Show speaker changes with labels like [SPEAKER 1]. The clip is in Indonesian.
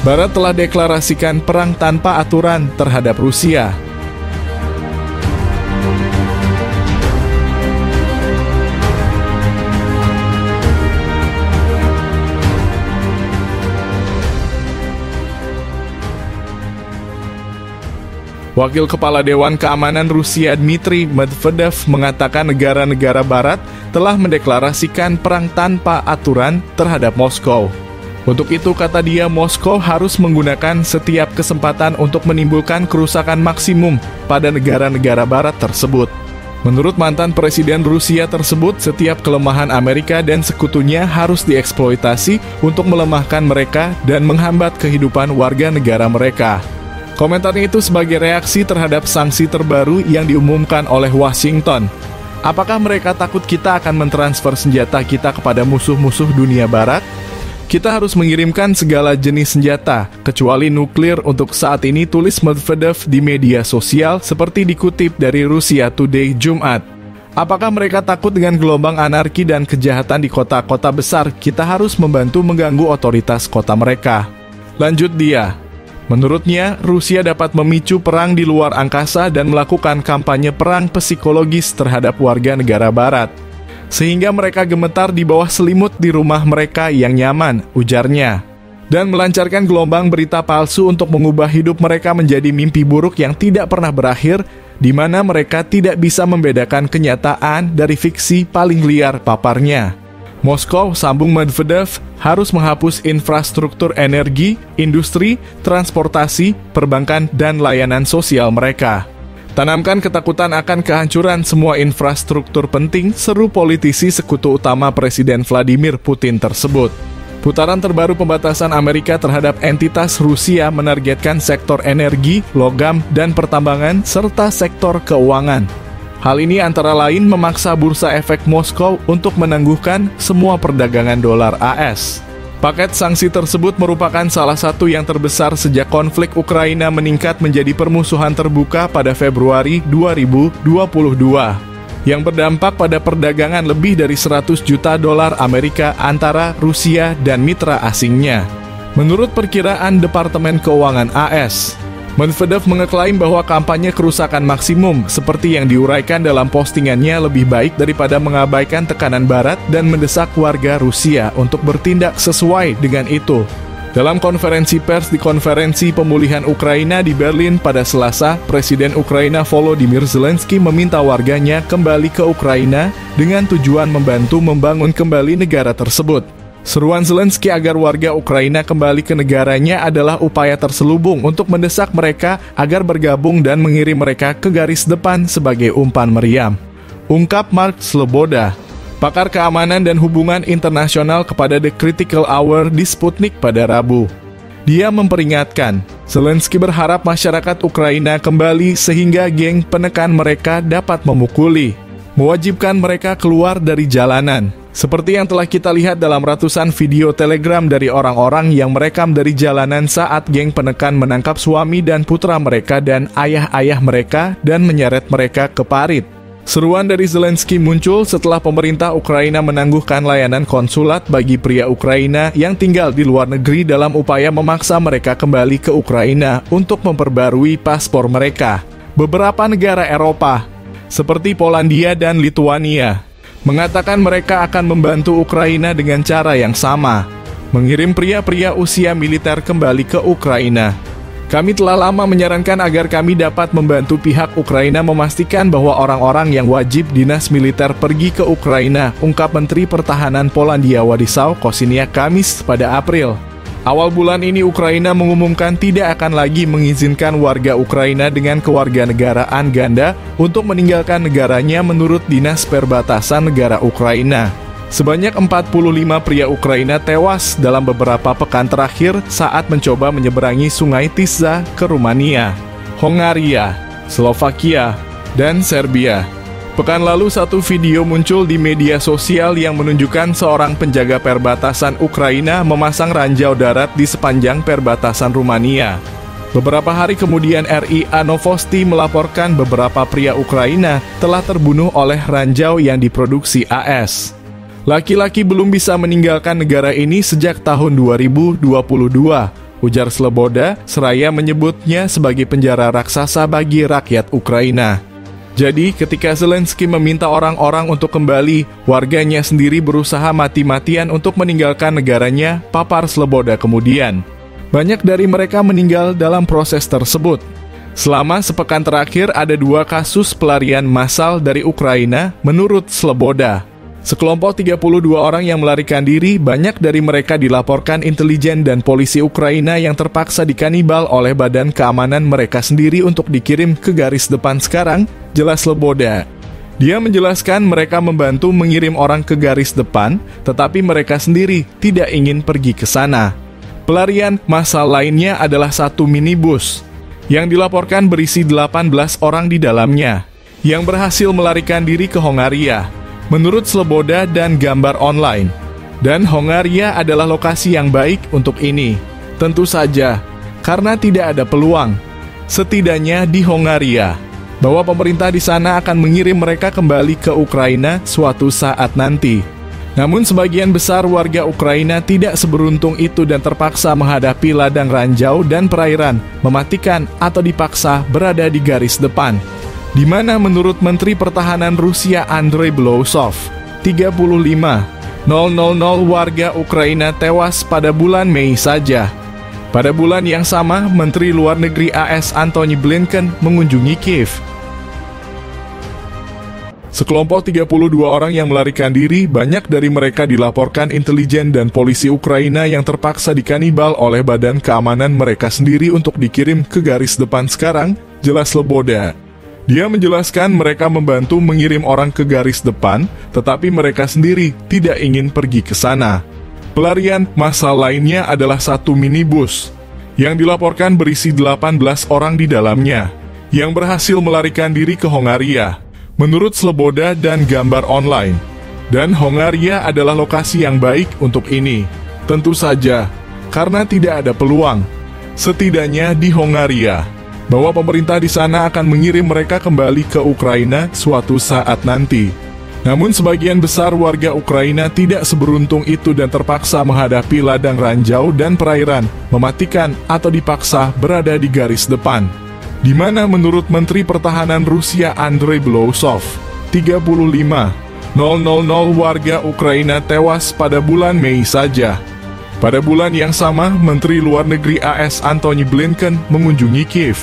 [SPEAKER 1] Barat telah deklarasikan perang tanpa aturan terhadap Rusia. Wakil Kepala Dewan Keamanan Rusia Dmitry Medvedev mengatakan negara-negara Barat telah mendeklarasikan perang tanpa aturan terhadap Moskow. Untuk itu, kata dia, Moskow harus menggunakan setiap kesempatan untuk menimbulkan kerusakan maksimum pada negara-negara Barat tersebut. Menurut mantan Presiden Rusia tersebut, setiap kelemahan Amerika dan sekutunya harus dieksploitasi untuk melemahkan mereka dan menghambat kehidupan warga negara mereka. Komentarnya itu sebagai reaksi terhadap sanksi terbaru yang diumumkan oleh Washington. Apakah mereka takut kita akan mentransfer senjata kita kepada musuh-musuh dunia Barat? Kita harus mengirimkan segala jenis senjata, kecuali nuklir untuk saat ini, tulis Medvedev di media sosial seperti dikutip dari Russia Today Jumat. Apakah mereka takut dengan gelombang anarki dan kejahatan di kota-kota besar? Kita harus membantu mengganggu otoritas kota mereka. Lanjut dia. Menurutnya, Rusia dapat memicu perang di luar angkasa dan melakukan kampanye perang psikologis terhadap warga negara Barat, sehingga mereka gemetar di bawah selimut di rumah mereka yang nyaman, ujarnya, dan melancarkan gelombang berita palsu untuk mengubah hidup mereka menjadi mimpi buruk yang tidak pernah berakhir, di mana mereka tidak bisa membedakan kenyataan dari fiksi paling liar, paparnya. Moskow, sambung Medvedev, harus menghapus infrastruktur energi, industri, transportasi, perbankan, dan layanan sosial mereka. Tanamkan ketakutan akan kehancuran semua infrastruktur penting, seru politisi sekutu utama Presiden Vladimir Putin tersebut. Putaran terbaru pembatasan Amerika terhadap entitas Rusia menargetkan sektor energi, logam, dan pertambangan, serta sektor keuangan. Hal ini antara lain memaksa Bursa Efek Moskow untuk menangguhkan semua perdagangan dolar AS. Paket sanksi tersebut merupakan salah satu yang terbesar sejak konflik Ukraina meningkat menjadi permusuhan terbuka pada Februari 2022, yang berdampak pada perdagangan lebih dari 100 juta dolar Amerika antara Rusia dan mitra asingnya. Menurut perkiraan Departemen Keuangan AS, Medvedev mengeklaim bahwa kampanye kerusakan maksimum seperti yang diuraikan dalam postingannya lebih baik daripada mengabaikan tekanan Barat dan mendesak warga Rusia untuk bertindak sesuai dengan itu. Dalam konferensi pers di Konferensi Pemulihan Ukraina di Berlin pada Selasa, Presiden Ukraina Volodymyr Zelensky meminta warganya kembali ke Ukraina dengan tujuan membantu membangun kembali negara tersebut. Seruan Zelensky agar warga Ukraina kembali ke negaranya adalah upaya terselubung untuk mendesak mereka agar bergabung dan mengirim mereka ke garis depan sebagai umpan meriam. Ungkap Mark Sloboda, pakar keamanan dan hubungan internasional kepada The Critical Hour di Sputnik pada Rabu. Dia memperingatkan, Zelensky berharap masyarakat Ukraina kembali sehingga geng penekan mereka dapat memukuli, mewajibkan mereka keluar dari jalanan. Seperti yang telah kita lihat dalam ratusan video Telegram dari orang-orang yang merekam dari jalanan saat geng penekan menangkap suami dan putra mereka dan ayah-ayah mereka dan menyeret mereka ke parit. Seruan dari Zelensky muncul setelah pemerintah Ukraina menangguhkan layanan konsulat bagi pria Ukraina yang tinggal di luar negeri dalam upaya memaksa mereka kembali ke Ukraina untuk memperbarui paspor mereka. Beberapa negara Eropa, seperti Polandia dan Lituania, mengatakan mereka akan membantu Ukraina dengan cara yang sama, mengirim pria-pria usia militer kembali ke Ukraina. Kami telah lama menyarankan agar kami dapat membantu pihak Ukraina memastikan bahwa orang-orang yang wajib dinas militer pergi ke Ukraina, ungkap Menteri Pertahanan Polandia Władysław Kosiniak Kamis pada April. Awal bulan ini Ukraina mengumumkan tidak akan lagi mengizinkan warga Ukraina dengan kewarganegaraan ganda untuk meninggalkan negaranya menurut Dinas Perbatasan Negara Ukraina. Sebanyak 45 pria Ukraina tewas dalam beberapa pekan terakhir saat mencoba menyeberangi Sungai Tisza ke Rumania, Hongaria, Slovakia, dan Serbia. Pekan lalu satu video muncul di media sosial yang menunjukkan seorang penjaga perbatasan Ukraina memasang ranjau darat di sepanjang perbatasan Rumania. Beberapa hari kemudian RIA Novosti melaporkan beberapa pria Ukraina telah terbunuh oleh ranjau yang diproduksi AS. Laki-laki belum bisa meninggalkan negara ini sejak tahun 2022, ujar Sloboda, seraya menyebutnya sebagai penjara raksasa bagi rakyat Ukraina. Jadi, ketika Zelensky meminta orang-orang untuk kembali, warganya sendiri berusaha mati-matian untuk meninggalkan negaranya, papar Sloboda kemudian. Banyak dari mereka meninggal dalam proses tersebut. Selama sepekan terakhir, ada 2 kasus pelarian massal dari Ukraina, menurut Sloboda. Sekelompok 32 orang yang melarikan diri, banyak dari mereka dilaporkan intelijen dan polisi Ukraina yang terpaksa dikanibal oleh badan keamanan mereka sendiri untuk dikirim ke garis depan sekarang, jelas Sloboda. Dia menjelaskan mereka membantu mengirim orang ke garis depan, tetapi mereka sendiri tidak ingin pergi ke sana. Pelarian massal lainnya adalah 1 minibus, yang dilaporkan berisi 18 orang di dalamnya, yang berhasil melarikan diri ke Hongaria. Menurut Sloboda dan gambar online, dan Hongaria adalah lokasi yang baik untuk ini. Tentu saja, karena tidak ada peluang, setidaknya di Hongaria, bahwa pemerintah di sana akan mengirim mereka kembali ke Ukraina suatu saat nanti. Namun sebagian besar warga Ukraina tidak seberuntung itu dan terpaksa menghadapi ladang ranjau dan perairan, mematikan atau dipaksa berada di garis depan. Di mana menurut Menteri Pertahanan Rusia Andrei Blousov, 35.000 warga Ukraina tewas pada bulan Mei saja. Pada bulan yang sama, Menteri Luar Negeri AS Antony Blinken mengunjungi Kiev. Sekelompok 32 orang yang melarikan diri, banyak dari mereka dilaporkan intelijen dan polisi Ukraina yang terpaksa dikanibal oleh badan keamanan mereka sendiri untuk dikirim ke garis depan sekarang, jelas Sloboda. Dia menjelaskan mereka membantu mengirim orang ke garis depan, tetapi mereka sendiri tidak ingin pergi ke sana. Pelarian massal lainnya adalah 1 minibus, yang dilaporkan berisi 18 orang di dalamnya, yang berhasil melarikan diri ke Hongaria. Menurut Sloboda dan gambar online, dan Hongaria adalah lokasi yang baik untuk ini. Tentu saja, karena tidak ada peluang, setidaknya di Hongaria, bahwa pemerintah di sana akan mengirim mereka kembali ke Ukraina suatu saat nanti. Namun sebagian besar warga Ukraina tidak seberuntung itu dan terpaksa menghadapi ladang ranjau dan perairan, mematikan atau dipaksa berada di garis depan. Di mana menurut Menteri Pertahanan Rusia Andrei Blousov, 35.000 warga Ukraina tewas pada bulan Mei saja. Pada bulan yang sama, Menteri Luar Negeri AS Antony Blinken mengunjungi Kiev.